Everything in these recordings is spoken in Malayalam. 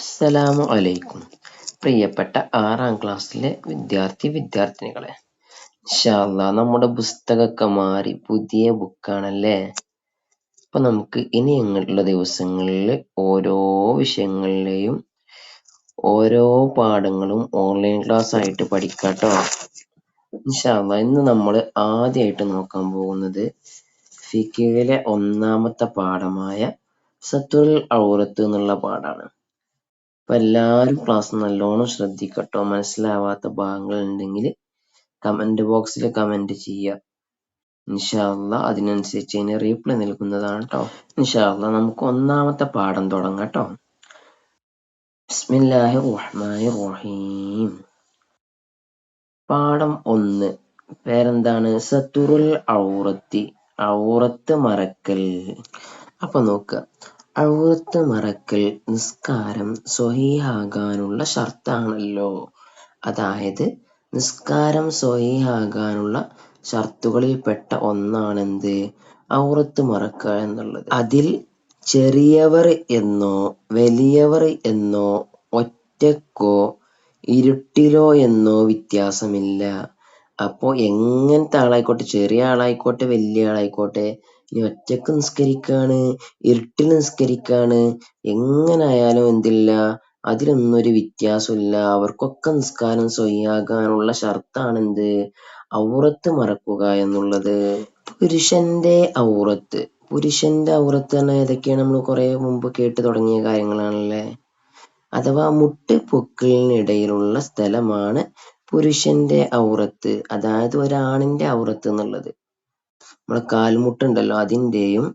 അസ്സലാമു അലൈക്കും. പ്രിയപ്പെട്ട 6ാം ക്ലാസ്സിലെ വിദ്യാർത്ഥിനികളെ, ഇൻഷാ അല്ലാഹ് നമ്മുടെ പുസ്തകമൊക്കെ മാറി പുതിയ ബുക്കാണല്ലേ. അപ്പൊ നമുക്ക് ഇനി അങ്ങോട്ടുള്ള ദിവസങ്ങളിൽ ഓരോ വിഷയങ്ങളിലെയും ഓരോ പാഠങ്ങളും ഓൺലൈൻ ക്ലാസ് ആയിട്ട് പഠിക്കാട്ടോ. ഇൻഷാ അല്ലാഹ് ഇന്ന് നമ്മൾ ആദ്യമായിട്ട് നോക്കാൻ പോകുന്നത് ഫിഖിലെ 1ാമത്തെ പാഠമായ സത്തുൽ ഔറത്ത് എന്നുള്ള പാഠാണ്. അപ്പൊ എല്ലാവരും ക്ലാസ് നല്ലോണം ശ്രദ്ധിക്കട്ടോ. മനസ്സിലാവാത്ത ഭാഗങ്ങൾ ഉണ്ടെങ്കിൽ കമന്റ് ബോക്സിൽ കമന്റ് ചെയ്യുക. ഇൻഷാ അല്ലാഹ് അതിനനുസരിച്ച് അതിന് റീപ്ലൈ നൽകുന്നതാണ് കേട്ടോ. ഇൻഷാ അല്ലാഹ് നമുക്ക് 1ാമത്തെ പാഠം തുടങ്ങാം കേട്ടോ. ബിസ്മില്ലാഹിർ റഹ്മാനിർ റഹീം. പാഠം 1. പേരെന്താണ്? സത്തുറുൽ ഔറത്തി, ഔറത്ത് മറക്കൽ. അപ്പൊ നോക്കുക, ഔറത്ത് മറക്കൽ നിസ്കാരം സ്വഹീഹാകാനുള്ള ഷർത്താണല്ലോ. അതായത് നിസ്കാരം സ്വഹീഹാകാനുള്ള ഷർത്തുകളിൽപ്പെട്ട ഒന്നാണെന്ത്? ഔറത്ത് മറക്കുക എന്നുള്ളത്. അതിൽ ചെറിയവർ എന്നോ വലിയവർ എന്നോ ഒറ്റക്കോ ഇരുട്ടിലോ എന്നോ വ്യത്യാസമില്ല. അപ്പോ എങ്ങനത്തെ ആളായിക്കോട്ടെ, ചെറിയ ആളായിക്കോട്ടെ വലിയ ആളായിക്കോട്ടെ, ഇനി ഒറ്റക്ക് നിസ്കരിക്കാണ് ഇരുട്ടിൽ നിസ്കരിക്കാണ്, എങ്ങനായാലും എന്തില്ല, അതിലൊന്നും ഒരു വ്യത്യാസമില്ല. അവർക്കൊക്കെ നിസ്കാരം സ്വഹിയാകാനുള്ള ഷർത്താണ് ഔറത്ത് മറക്കുക എന്നുള്ളത്. പുരുഷന്റെ ഔറത്ത്, പുരുഷന്റെ ഔറത്ത് പറഞ്ഞാൽ ഏതൊക്കെയാണ്? നമ്മൾ കുറെ മുമ്പ് കേട്ട് തുടങ്ങിയ കാര്യങ്ങളാണല്ലേ. അഥവാ മുട്ട് പൊക്കിളിനിടയിലുള്ള സ്ഥലമാണ് പുരുഷന്റെ ഔറത്ത്. അതായത് ഒരാണിന്റെ ഔറത്ത് എന്നുള്ളത് നമ്മളെ കാൽമുട്ടുണ്ടല്ലോ, അതിന്റെയും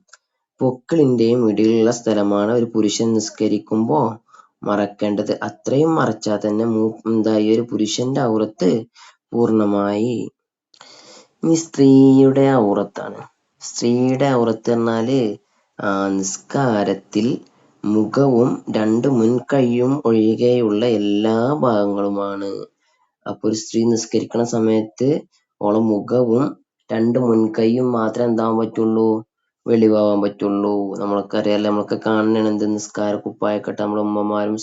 പൊക്കിളിന്റെയും ഇടയിലുള്ള സ്ഥലമാണ് ഒരു പുരുഷൻ നിസ്കരിക്കുമ്പോ മറക്കേണ്ടത്. അത്രയും മറച്ചാൽ തന്നെ എന്തായി? ഒരു പുരുഷന്റെ ഔറത്ത് പൂർണ്ണമായി. ഇനി സ്ത്രീയുടെ ഔറത്താണ്. സ്ത്രീയുടെ ഔറത്ത് പറഞ്ഞാല് നിസ്കാരത്തിൽ മുഖവും 2 മുൻകൈയും ഒഴികെയുള്ള എല്ലാ ഭാഗങ്ങളുമാണ്. അപ്പൊ ഒരു സ്ത്രീ നിസ്കരിക്കുന്ന സമയത്ത് ഓളെ മുഖവും 2 മുൻകൈയും മാത്രമേ എന്താവാൻ പറ്റുള്ളൂ? വെളിവാവാൻ പറ്റുള്ളൂ. നമ്മൾക്കറിയാലോ, നമ്മളൊക്കെ കാണുന്നതാണ് എന്ത്? നിസ്കാര കുപ്പായൊക്കെ ഇട്ട് നമ്മുടെ ഉമ്മമാരും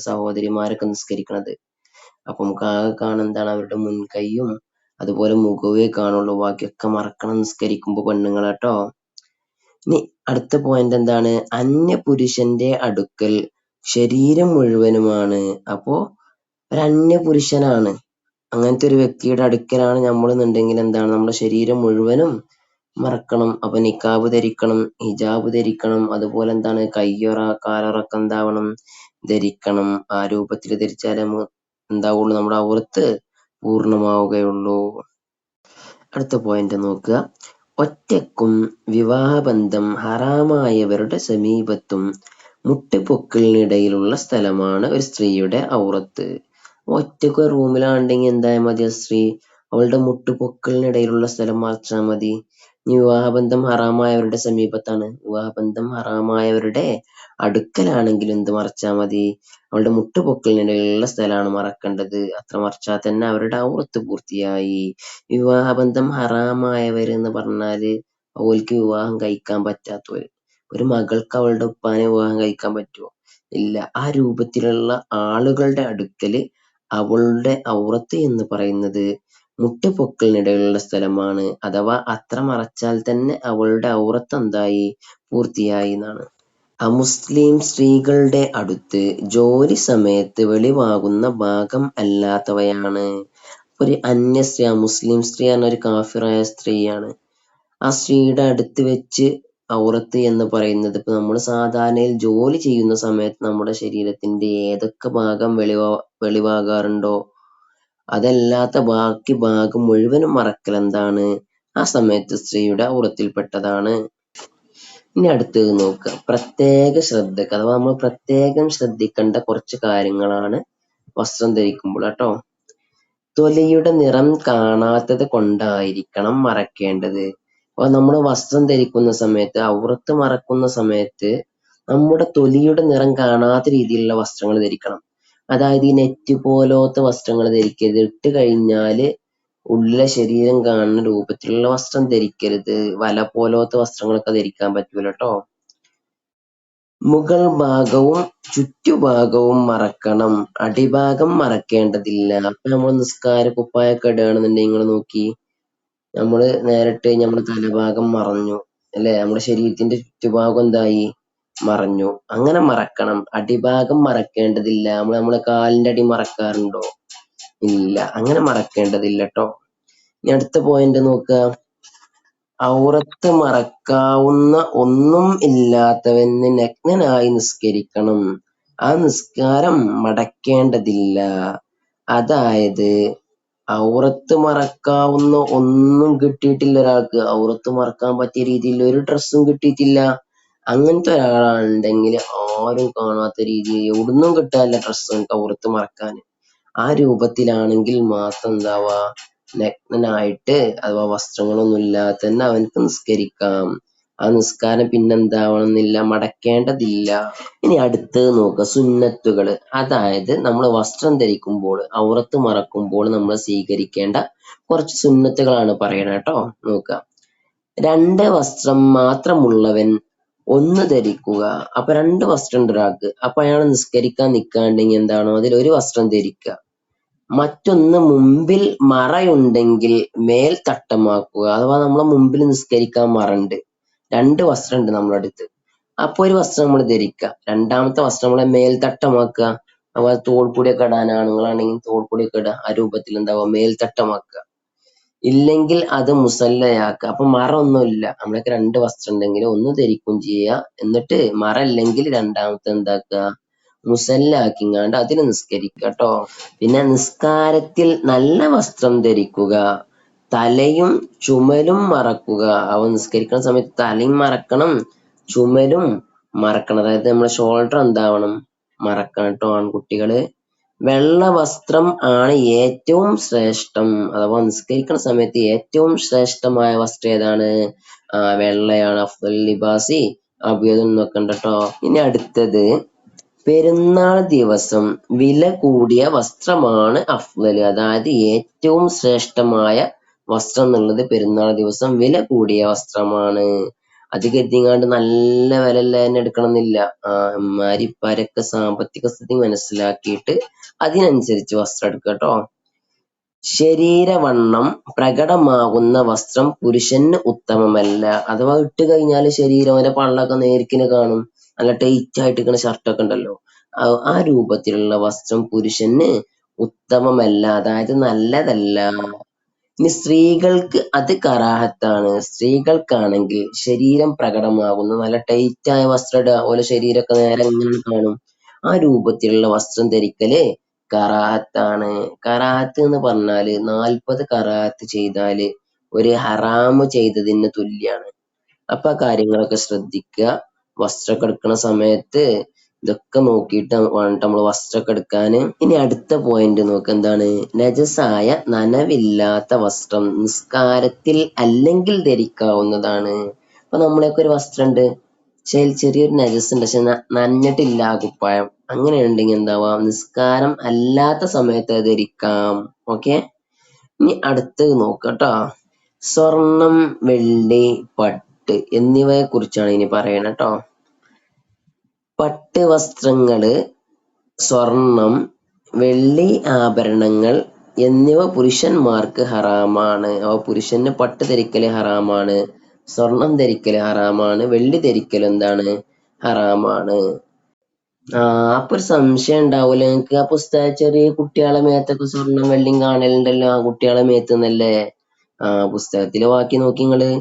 സഹോദരിമാരൊക്കെ നിസ്കരിക്കണത്. അപ്പൊ നമുക്ക് ആകെ കാണുന്ന എന്താണ്? അവരുടെ മുൻകൈയും അതുപോലെ മുഖവേ കാണുള്ളൂ. ബാക്കിയൊക്കെ മറക്കണം നിസ്കരിക്കുമ്പോ പെണ്ണുങ്ങളാട്ടോ. ഇനി അടുത്ത പോയിന്റ് എന്താണ്? അന്യ പുരുഷന്റെ അടുക്കൽ ശരീരം മുഴുവനുമാണ്. അപ്പോ ഒരു അന്യ പുരുഷനാണ്, അങ്ങനത്തെ ഒരു വ്യക്തിയുടെ അടുക്കലാണ് നമ്മളെന്നുണ്ടെങ്കിൽ എന്താണ്? നമ്മുടെ ശരീരം മുഴുവനും മറക്കണം. അപ്പൊ നിക്കാബ് ധരിക്കണം, ഹിജാബ് ധരിക്കണം, അതുപോലെ എന്താണ്? കയ്യൊറ കാലൊറൊക്കെ എന്താവണം? ധരിക്കണം. ആ രൂപത്തിൽ ധരിച്ചാലേ എന്താവുള്ളൂ? നമ്മുടെ ഔറത്ത് പൂർണ്ണമാവുകയുള്ളൂ. അടുത്ത പോയിന്റ് നോക്കുക. ഒറ്റക്കും വിവാഹബന്ധം ഹറാമായവരുടെ സമീപത്തും മുട്ടുപൊക്കിളിനിടയിലുള്ള സ്ഥലമാണ് ഒരു സ്ത്രീയുടെ ഔറത്ത്. ഒറ്റക്ക് റൂമിലാണെങ്കിൽ എന്തായാൽ മതി? സ്ത്രീ അവളുടെ മുട്ടുപൊക്കിളിനിടയിലുള്ള സ്ഥലം മറച്ചാൽ മതി. ഇനി വിവാഹബന്ധം ഹറാമായവരുടെ സമീപത്താണ്, വിവാഹബന്ധം ഹറാമായവരുടെ അടുക്കലാണെങ്കിൽ എന്ത് മറച്ചാൽ മതി? അവളുടെ മുട്ടുപൊക്കിളിനിടയിലുള്ള സ്ഥലമാണ് മറക്കേണ്ടത്. അത്ര മറച്ചാൽ തന്നെ അവരുടെ ഔറത്ത് പൂർത്തിയായി. വിവാഹബന്ധം ഹറാമായവര് എന്ന് പറഞ്ഞാല് അവൾക്ക് വിവാഹം കഴിക്കാൻ പറ്റാത്തവര്. ഒരു മകൾക്ക് അവളുടെ ഉപ്പാനെ വിവാഹം കഴിക്കാൻ പറ്റുമോ? ഇല്ല. ആ രൂപത്തിലുള്ള ആളുകളുടെ അടുക്കല് അവളുടെ ഔറത്ത് എന്ന് പറയുന്നത് മുട്ടുപൊക്കിളിനിടയിലുള്ള സ്ഥലമാണ്. അഥവാ അത്ര മറച്ചാൽ തന്നെ അവളുടെ ഔറത്ത് എന്തായി? പൂർത്തിയായി എന്നാണ്. അമുസ്ലിം സ്ത്രീകളുടെ അടുത്ത് ജോലി സമയത്ത് വെളിവാകുന്ന ഭാഗം അല്ലാത്തവയാണ്. ഒരു അന്യ സ്ത്രീ, മുസ്ലിം സ്ത്രീ എന്ന ഒരു കാഫിറായ സ്ത്രീയാണ്. ആ സ്ത്രീയുടെ അടുത്ത് വെച്ച് ഔറത്ത് എന്ന് പറയുന്നത്, ഇപ്പൊ നമ്മൾ സാധാരണയിൽ ജോലി ചെയ്യുന്ന സമയത്ത് നമ്മുടെ ശരീരത്തിന്റെ ഏതൊക്കെ ഭാഗം വെളിവാകാറുണ്ടോ, അതല്ലാത്ത ബാക്കി ഭാഗം മുഴുവനും മറക്കൽ എന്താണ്? ആ സമയത്ത് സ്ത്രീയുടെ ഔറത്തിൽപ്പെട്ടതാണ്. ഇനി അടുത്തത് നോക്കുക. പ്രത്യേക ശ്രദ്ധക്ക്, അഥവാ നമ്മൾ പ്രത്യേകം ശ്രദ്ധിക്കേണ്ട കുറച്ച് കാര്യങ്ങളാണ് വസ്ത്രം ധരിക്കുമ്പോൾ കേട്ടോ. തൊലിയുടെ നിറം കാണാത്തത് കൊണ്ടായിരിക്കണം മറക്കേണ്ടത്. അപ്പൊ നമ്മൾ വസ്ത്രം ധരിക്കുന്ന സമയത്ത്, ഔറത്ത് മറക്കുന്ന സമയത്ത് നമ്മുടെ തൊലിയുടെ നിറം കാണാത്ത രീതിയിലുള്ള വസ്ത്രങ്ങൾ ധരിക്കണം. അതായത് ഈ നെറ്റ് പോലത്തെ വസ്ത്രങ്ങൾ ധരിക്കരുത്. ഇട്ട് കഴിഞ്ഞാല് ഉള്ളിലെ ശരീരം കാണുന്ന രൂപത്തിലുള്ള വസ്ത്രം ധരിക്കരുത്. വല പോലത്തെ വസ്ത്രങ്ങളൊക്കെ ധരിക്കാൻ പറ്റൂല കേട്ടോ. മുകൾ ഭാഗവും ചുറ്റുഭാഗവും മറക്കണം, അടിഭാഗം മറക്കേണ്ടതില്ല. അപ്പൊ നമ്മൾ നിസ്കാര കുപ്പായൊക്കെ ഇടുകയാണെന്നുണ്ടെങ്കിൽ നിങ്ങൾ നോക്കി, നമ്മള് നേരിട്ട് നമ്മുടെ തലഭാഗം മറഞ്ഞു അല്ലെ, നമ്മുടെ ശരീരത്തിന്റെ ചുറ്റുഭാഗം എന്തായി, മറഞ്ഞു. അങ്ങനെ മറക്കണം, അടിഭാഗം മറക്കേണ്ടതില്ല. നമ്മളെ കാലിന്റെ അടി മറക്കാറുണ്ടോ? ഇല്ല, അങ്ങനെ മറക്കേണ്ടതില്ല ട്ടോ. ഇനി അടുത്ത പോയിന്റ് നോക്കുക. ഔറത്ത് മറക്കാവുന്ന ഒന്നും ഇല്ലാത്തവന് നഗ്നനായി നിസ്കരിക്കണം, ആ നിസ്കാരം മടക്കേണ്ടതില്ല. അതായത് ഔറത്ത് മറക്കാവുന്ന ഒന്നും കിട്ടിയിട്ടില്ല ഒരാൾക്ക്, ഔറത്ത് മറക്കാൻ പറ്റിയ രീതിയിൽ ഒരു ഡ്രസ്സും കിട്ടിയിട്ടില്ല. അങ്ങനത്തെ ഒരാളുണ്ടെങ്കിൽ ആരും കാണാത്ത രീതിയിൽ എവിടുന്നും കിട്ടാല്ല ഡ്രസ്സ് ഔറത്ത് മറക്കാൻ. ആ രൂപത്തിലാണെങ്കിൽ മാത്രം എന്താവാ, നഗ്നനായിട്ട് അഥവാ വസ്ത്രങ്ങളൊന്നും ഇല്ലാതെ തന്നെ അവനക്ക് നിസ്കരിക്കാം. ആ നിസ്കാരം പിന്നെന്താവണമെന്നില്ല, മടക്കേണ്ടതില്ല. ഇനി അടുത്തത് നോക്കുക, സുന്നത്തുകള്. അതായത് നമ്മൾ വസ്ത്രം ധരിക്കുമ്പോൾ, ഔറത്ത് മറക്കുമ്പോൾ നമ്മൾ സ്വീകരിക്കേണ്ട കുറച്ച് സുന്നത്തുകളാണ് പറയണത് കേട്ടോ. നോക്കുക, രണ്ട് വസ്ത്രം മാത്രമുള്ളവൻ ഒന്ന് ധരിക്കുക. അപ്പൊ രണ്ട് വസ്ത്രം ഉണ്ട് ഒരാൾക്ക്, അപ്പൊ അയാൾ നിസ്കരിക്കാൻ നിൽക്കാണ്ടെങ്കിൽ എന്താണോ അതിൽ ഒരു വസ്ത്രം ധരിക്കുക. മറ്റൊന്ന് മുമ്പിൽ മറയുണ്ടെങ്കിൽ മേൽ തട്ടമാക്കുക. അഥവാ നമ്മളെ മുമ്പിൽ നിസ്കരിക്കാൻ മറണ്ട്, രണ്ട് വസ്ത്രം ഉണ്ട് നമ്മുടെ അടുത്ത്, അപ്പൊ ഒരു വസ്ത്രം നമ്മൾ ധരിക്കുക, രണ്ടാമത്തെ വസ്ത്രം നമ്മളെ മേൽത്തട്ടമാക്കുക. അതുപോലെ തോൾക്കൂടിയൊക്കെ ഇടാൻ ആണുങ്ങളാണെങ്കിൽ തോൾക്കൂടിയൊക്കെ ഇടുക, ആ രൂപത്തിൽ എന്താവുക, മേൽത്തട്ടമാക്കുക. ഇല്ലെങ്കിൽ അത് മുസല്ലയാക്കുക. അപ്പൊ മറ ഒന്നുമില്ല, നമ്മളൊക്കെ രണ്ട് വസ്ത്രം ഉണ്ടെങ്കിൽ ഒന്ന് ധരിക്കും ചെയ്യുക, എന്നിട്ട് മറ ഇല്ലെങ്കിൽ രണ്ടാമത്തെ എന്താക്കുക, മുസല്ല ആക്കിങ്ങാണ്ട് അതിൽ നിസ്കരിക്കുക ട്ടോ. പിന്നെ നിസ്കാരത്തിൽ നല്ല വസ്ത്രം ധരിക്കുക, തലയും ചുമലും മറക്കുക. അവ നിസ്കരിക്കുന്ന സമയത്ത് തലയും മറക്കണം, ചുമലും മറക്കണം. അതായത് നമ്മുടെ ഷോൾഡർ എന്താവണം, മറക്കണം ട്ടോ ആൺകുട്ടികള്. വെള്ള വസ്ത്രം ആണ് ഏറ്റവും ശ്രേഷ്ഠം. അഥവാ നിസ്കരിക്കുന്ന സമയത്ത് ഏറ്റവും ശ്രേഷ്ഠമായ വസ്ത്രം ഏതാണ്? വെള്ളയാണ്. അഫ്ദൽ ലിബാസി അബിയദ് എന്നൊക്കെ ഉണ്ട് ട്ടോ. ഇനി അടുത്തത്, പെരുന്നാൾ ദിവസം വില കൂടിയ വസ്ത്രമാണ് അഫ്ദല്. അതായത് ഏറ്റവും ശ്രേഷ്ഠമായ വസ്ത്രം എന്നുള്ളത് പെരുന്നാൾ ദിവസം വില കൂടിയ വസ്ത്രമാണ്. അത് കരുതിങ്ങാണ്ട് നല്ല വിലയുള്ള തന്നെ എടുക്കണം എന്നില്ല. ഇമാരിപ്പാരൊക്കെ സാമ്പത്തിക സ്ഥിതി മനസ്സിലാക്കിയിട്ട് അതിനനുസരിച്ച് വസ്ത്രം എടുക്കുക ട്ടോ. ശരീരവണ്ണം പ്രകടമാകുന്ന വസ്ത്രം പുരുഷന് ഉത്തമമല്ല. അഥവാ ഇട്ട് കഴിഞ്ഞാൽ ശരീരം അവന്റെ പള്ളൊക്കെ നേരിക്കിന് കാണും, നല്ല ടൈറ്റ് ആയിട്ട് ഇരിക്കുന്ന ഷർട്ടൊക്കെ ഉണ്ടല്ലോ, ആ രൂപത്തിലുള്ള വസ്ത്രം പുരുഷന് ഉത്തമമല്ല, അതായത് നല്ലതല്ല. ഇനി സ്ത്രീകൾക്ക് അത് കറാഹത്താണ്. സ്ത്രീകൾക്കാണെങ്കിൽ ശരീരം പ്രകടമാകുന്ന നല്ല ടൈറ്റായ വസ്ത്രം ഇടുക, ഓലെ ശരീരമൊക്കെ നേരെ ഇങ്ങനെ കാണും, ആ രൂപത്തിലുള്ള വസ്ത്രം ധരിക്കല് കറാഹത്താണ്. കറാഹത്ത് എന്ന് പറഞ്ഞാല് 40 കറാഹത്ത് ചെയ്താല് ഒരു ഹറാമ് ചെയ്തതിന് തുല്യാണ്. അപ്പൊ ആ കാര്യങ്ങളൊക്കെ ശ്രദ്ധിക്കുക. വസ്ത്രമൊക്കെ എടുക്കുന്ന സമയത്ത് ഇതൊക്കെ നോക്കിയിട്ട് വേണ്ട നമ്മൾ വസ്ത്രമൊക്കെ എടുക്കാന്. ഇനി അടുത്ത പോയിന്റ് നോക്കുക, എന്താണ്, നജസായ നനവില്ലാത്ത വസ്ത്രം നിസ്കാരത്തിൽ അല്ലെങ്കിൽ ധരിക്കാവുന്നതാണ്. അപ്പൊ നമ്മളെയൊക്കെ ഒരു വസ്ത്രം ഉണ്ട്, ചെറിയൊരു നജസ് ഉണ്ട്, പക്ഷെ നനഞ്ഞിട്ടില്ല ആ കുപ്പായം, അങ്ങനെ ഉണ്ടെങ്കിൽ എന്താവാം, നിസ്കാരം അല്ലാത്ത സമയത്ത് അത് ധരിക്കാം. ഓക്കെ, ഇനി അടുത്തത് നോക്കട്ടോ. സ്വർണം, വെള്ളി, പട്ട് എന്നിവയെ കുറിച്ചാണ് ഇനി പറയണ ട്ടോ. പട്ട് വസ്ത്രങ്ങള്, സ്വർണം, വെള്ളി ആഭരണങ്ങൾ എന്നിവ പുരുഷന്മാർക്ക് ഹറാമാണ്. അവ പുരുഷന് പട്ട് ധരിക്കല് ഹറാമാണ്, സ്വർണം ധരിക്കല് ഹറാമാണ്, വെള്ളി ധരിക്കൽ എന്താണ്, ഹറാമാണ്. അപ്പൊ ഒരു സംശയം ഉണ്ടാവൂലോ നിങ്ങക്ക്, ആ പുസ്തകം ചെറിയ കുട്ടികളെ മേത്തൊക്കെ സ്വർണം വെള്ളിയും കാണലുണ്ടല്ലോ, ആ കുട്ടികളെ മേത്തുന്നല്ലേ? പുസ്തകത്തിലെ വാക്കി നോക്കി നിങ്ങള്.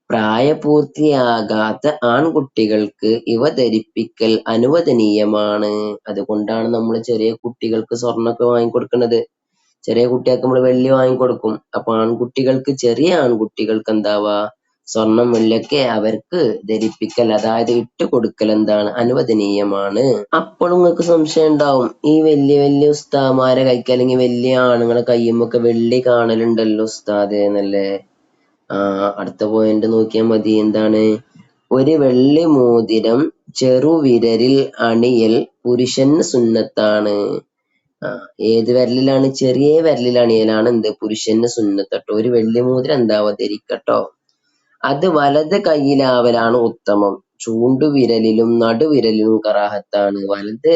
പ്രായപൂർത്തിയാകാത്ത ആൺകുട്ടികൾക്ക് ഇവ ധരിപ്പിക്കൽ അനുവദനീയമാണ്. അതുകൊണ്ടാണ് നമ്മൾ ചെറിയ കുട്ടികൾക്ക് സ്വർണ്ണമൊക്കെ വാങ്ങിക്കൊടുക്കുന്നത്. ചെറിയ കുട്ടികൾക്ക് നമ്മൾ വെള്ളി വാങ്ങിക്കൊടുക്കും. അപ്പൊ ചെറിയ ആൺകുട്ടികൾക്ക് എന്താവാ, സ്വർണം വെള്ളിയൊക്കെ അവർക്ക് ധരിപ്പിക്കൽ, അതായത് ഇട്ട് കൊടുക്കൽ എന്താണ്, അനുവദനീയമാണ്. അപ്പോഴും നിങ്ങൾക്ക് സംശയം ഉണ്ടാവും, ഈ വലിയ വലിയ ഉസ്താദ്മാരെ കൈക്ക് അല്ലെങ്കിൽ വലിയ ആണുങ്ങളെ കയ്യുമൊക്കെ വെള്ളി കാണലുണ്ടല്ലോ ഉസ്താദ് എന്നല്ലേ. അടുത്ത പോയിന്റ് നോക്കിയാൽ മതി, എന്താണ്, ഒരു വെള്ളി മോതിരം ചെറുവിരലിൽ അണിയൽ പുരുഷന് സുന്നത്താണ്. ഏത് വിരലിലാണ്? ചെറിയ വിരലിൽ അണിയലാണ് എന്ത്, പുരുഷന് സുന്നത്തട്ടോ. ഒരു വെള്ളി മോതിരം എന്താവാ ധരിക്കട്ടോ. അത് വലത് കൈയിലാവലാണ് ഉത്തമം. ചൂണ്ടുവിരലിലും നടുവിരലിലും കറാഹത്താണ്. വലത്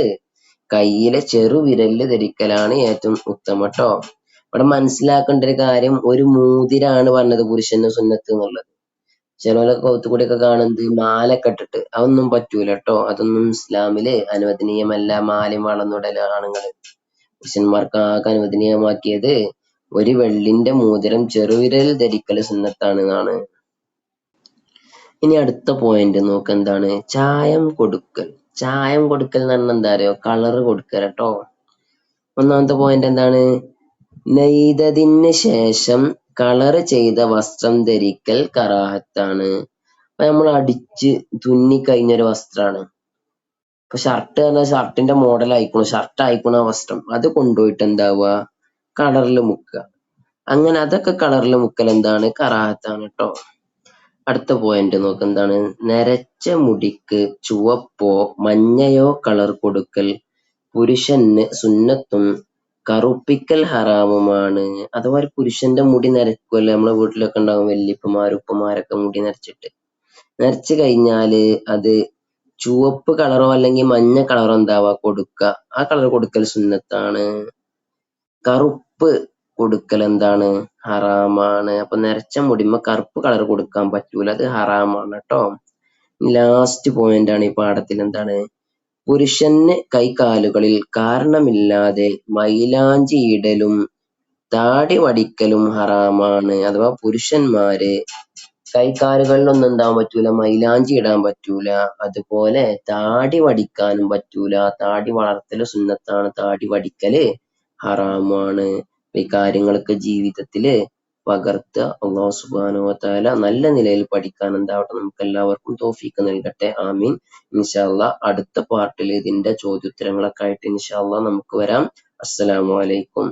കയ്യിലെ ചെറുവിരലില് ധരിക്കലാണ് ഏറ്റവും ഉത്തമം ട്ടോ. ഇവിടെ മനസ്സിലാക്കേണ്ട ഒരു കാര്യം ഒരു മോതിരാണ് പറഞ്ഞത് പുരുഷന് സുന്നത്ത് എന്നുള്ളത്. ചിലവരൊക്കെ കൗത്തുകൂടിയൊക്കെ കാണുന്നത് മാലൊക്കെ ഇട്ടിട്ട് അതൊന്നും പറ്റൂല ട്ടോ. അതൊന്നും ഇസ്ലാമില് അനുവദനീയമല്ല. മാലയും വളയൊന്നും ഇടല് ആണുങ്ങള്. പുരുഷന്മാർക്ക് ആകെ അനുവദനീയമാക്കിയത് ഒരു വെള്ളിന്റെ മോതിരം ചെറുവിരലിൽ ധരിക്കല് സുന്നത്താണ് എന്നാണ്. ഇനി അടുത്ത പോയിന്റ് നോക്ക്, എന്താണ് ചായം കൊടുക്കൽ. ചായം കൊടുക്കൽ എന്ന് പറഞ്ഞാൽ എന്താ അറിയോ? കളറ് കൊടുക്കൽ ട്ടോ. ഒന്നാമത്തെ പോയിന്റ് എന്താണ്? നെയ്തതിന് ശേഷം കളറ് ചെയ്ത വസ്ത്രം ധരിക്കൽ കറാഹത്താണ്. അപ്പൊ നമ്മൾ അടിച്ച് തുന്നി കഴിഞ്ഞൊരു വസ്ത്രാണ്. ഇപ്പൊ ഷർട്ട് പറഞ്ഞാൽ ഷർട്ടിന്റെ മോഡൽ ആയിക്കണു, ഷർട്ട് ആയിക്കണു ആ വസ്ത്രം, അത് കൊണ്ടുപോയിട്ട് എന്താവുക, കളറിൽ മുക്കുക. അങ്ങനെ അതൊക്കെ കളറിൽ മുക്കൽ എന്താണ്? കറാഹത്താണ് ട്ടോ. അടുത്ത പോയിന്റ് നോക്ക്, എന്താണ്? നരച്ച മുടിക്ക് ചുവപ്പോ മഞ്ഞയോ കളർ കൊടുക്കൽ പുരുഷന് സുന്നത്തും കറുപ്പിക്കൽ ഹറാമുമാണ്. അഥവാ ഒരു പുരുഷന്റെ മുടി നരക്കുമല്ലോ, നമ്മളെ വീട്ടിലൊക്കെ ഉണ്ടാവും വല്യപ്പമാരും ഉപ്പമാരൊക്കെ മുടി നരച്ചു കഴിഞ്ഞാല് അത് ചുവപ്പ് കളറോ അല്ലെങ്കിൽ മഞ്ഞ കളറോ എന്താവാ കൊടുക്കുക. ആ കളർ കൊടുക്കൽ സുന്നത്താണ്. കറുപ്പ് കൊടുക്കൽ എന്താണ്? ഹറാമാണ്. അപ്പൊ നരച്ച മുടിമ കറുപ്പ് കളർ കൊടുക്കാൻ പറ്റൂല, അത് ഹറാമാണ് ട്ടോ. ലാസ്റ്റ് പോയിന്റ് ആണ് ഈ പാഠത്തിൽ, എന്താണ്? പുരുഷന് കൈകാലുകളിൽ കാരണമില്ലാതെ മൈലാഞ്ചി ഇടലും താടി വടിക്കലും ഹറാമാണ്. അഥവാ പുരുഷന്മാര് കൈകാലുകളിലൊന്നും എന്താൻ പറ്റൂല, മൈലാഞ്ചി ഇടാൻ പറ്റൂല, അതുപോലെ താടി വടിക്കാനും പറ്റൂല. താടി വളർത്തല് സുന്നത്താണ്, താടി വടിക്കല് ഹറാമാണ്. ഈ കാര്യങ്ങളൊക്കെ ജീവിതത്തില് പകർത്തുക. അല്ലാഹു സുബ്ഹാനഹു വ തആല നല്ല നിലയിൽ പഠിക്കാൻ എന്താവട്ടെ നമുക്ക് എല്ലാവർക്കും തൗഫീഖ് നൽകട്ടെ. ആമീൻ. ഇൻഷാ അല്ലാഹ് അടുത്ത പാർട്ടിൽ ഇതിന്റെ ചോദ്യോത്തരങ്ങളൊക്കെ ആയിട്ട് ഇൻഷാ അല്ലാഹ് നമുക്ക് വരാം. അസ്സലാമു അലൈക്കും.